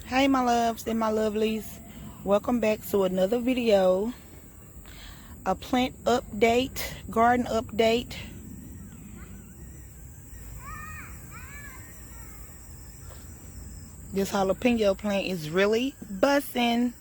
Hey my loves and my lovelies, welcome back to another video, a plant update, garden update. This jalapeno plant is really busting.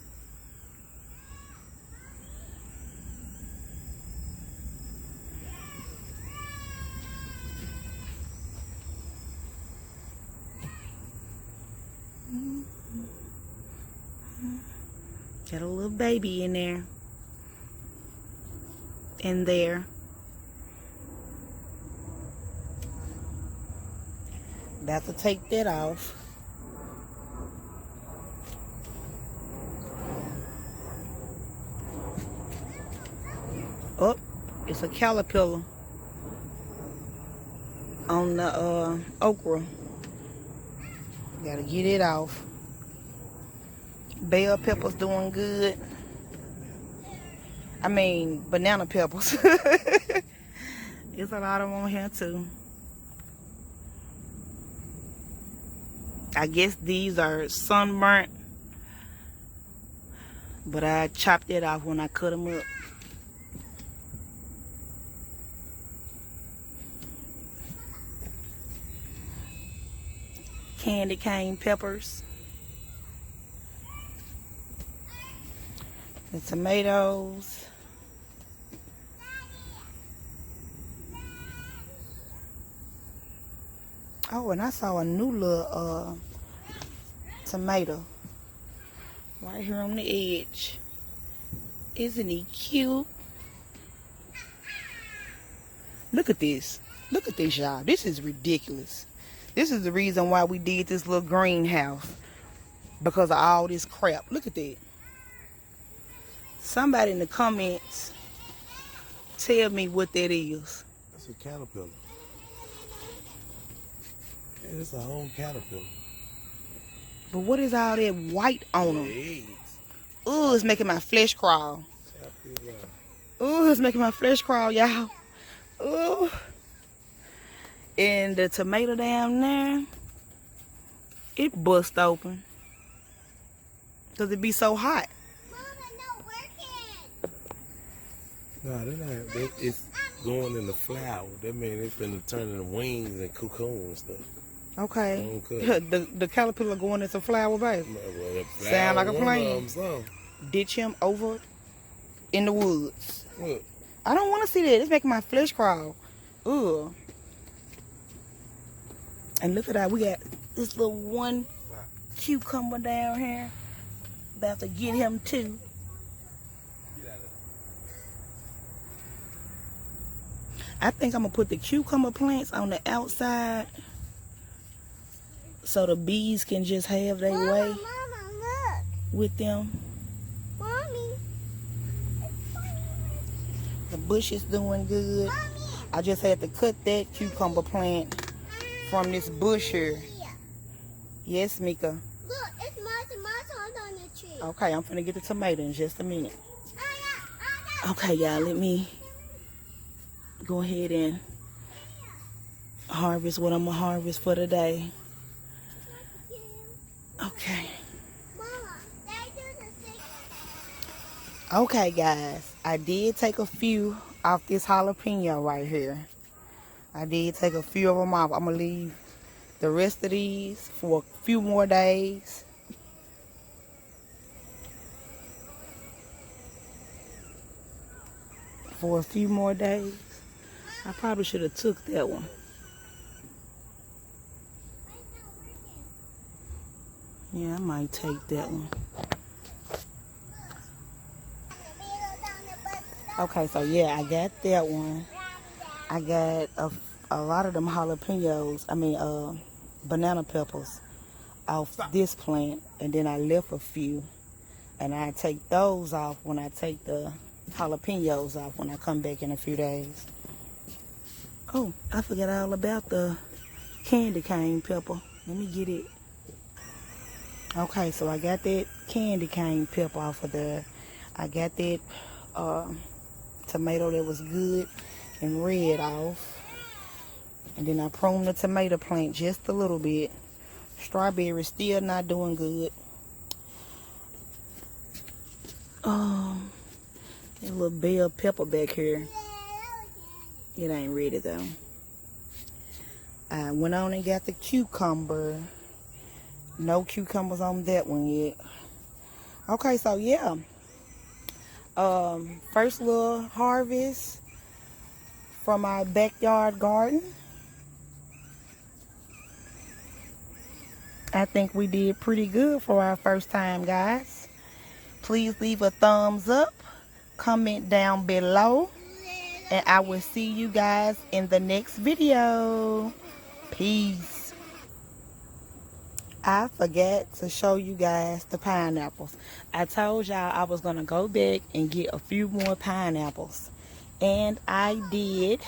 Got a little baby in there. About to take that off. Oh, it's a caterpillar on the okra. Gotta get it off. Bell peppers doing good. I mean, banana peppers. There's a lot of them on here too. I guess these are sunburnt, but I chopped it off when I cut them up. Candy cane peppers. The tomatoes. Oh, and I saw a new little tomato right here on the edge. Isn't he cute? Look at this. Look at this, y'all. This is ridiculous. This is the reason why we did this little greenhouse. Because of all this crap. Look at that. Somebody in the comments tell me what that is. That's a caterpillar. Yeah, it's a whole caterpillar. But what is all that white on them? Ooh, it's making my flesh crawl. Ooh, it's making my flesh crawl, y'all. Ooh. And the tomato down there, it bust open. Because it be so hot. No, they're not. It's going in the flower. That means it's finna turn into wings and cocoon and stuff. Okay. the caterpillar going into flower, baby. Well, sound like a plane. Ditch him over in the woods. Look. I don't want to see that. It's making my flesh crawl. Ugh. And look at that. We got this little one cucumber down here. About to get him too. I think I'm going to put the cucumber plants on the outside so the bees can just have their way with them. Mommy. The bush is doing good. Mommy. I just had to cut that cucumber plant from this bush here. Yes, Mika. Look, it's my tomatoes on the tree. Okay, I'm finna get the tomato in just a minute. Okay, y'all, let me go ahead and harvest what I'm gonna harvest for today. Okay. Okay, guys, I did take a few off this jalapeno right here. I did take a few of them off. I'm gonna leave the rest of these for a few more days. For a few more days. I probably should have took that one. Yeah, I might take that one. Okay, so yeah, I got that one. I got a lot of them jalapenos, banana peppers off this plant. And then I left a few. And I take those off when I take the jalapenos off when I come back in a few days. Oh, I forgot all about the candy cane pepper. Let me get it. Okay, so I got that candy cane pepper off of there. I got that tomato that was good and red off. And then I pruned the tomato plant just a little bit. Strawberry still not doing good. That little bell pepper back here. It ain't ready though. I went on and got the cucumber. No cucumbers on that one yet. Okay, so yeah. First little harvest from our backyard garden. I think we did pretty good for our first time, guys. Please leave a thumbs up, comment down below, and I will see you guys in the next video. Peace. I forgot to show you guys the pineapples. I told y'all I was gonna go back and get a few more pineapples, and I did.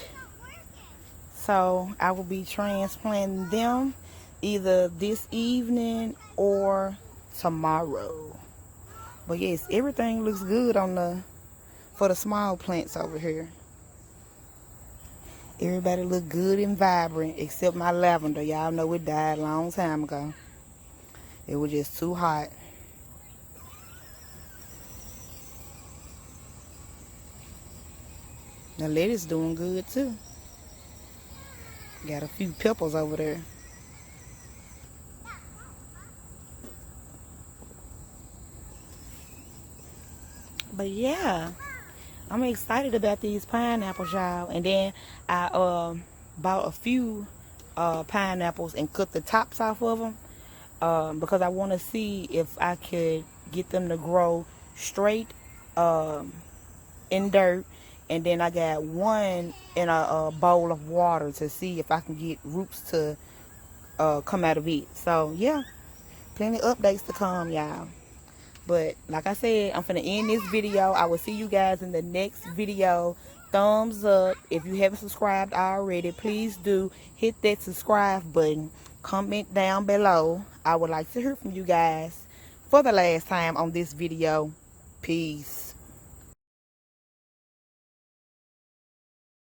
So I will be transplanting them either this evening or tomorrow. But yes, everything looks good on for the small plants over here. Everybody look good and vibrant except my lavender. Y'all know it died a long time ago. It was just too hot. The lettuce doing good too. Got a few peppers over there. But yeah, I'm excited about these pineapples, y'all. And then I bought a few pineapples and cut the tops off of them because I want to see if I could get them to grow straight in dirt. And then I got one in a bowl of water to see if I can get roots to come out of it. So yeah, plenty of updates to come, y'all. But like I said, I'm finna end this video. I will see you guys in the next video. Thumbs up. If you haven't subscribed already, please do hit that subscribe button. Comment down below. I would like to hear from you guys for the last time on this video. Peace.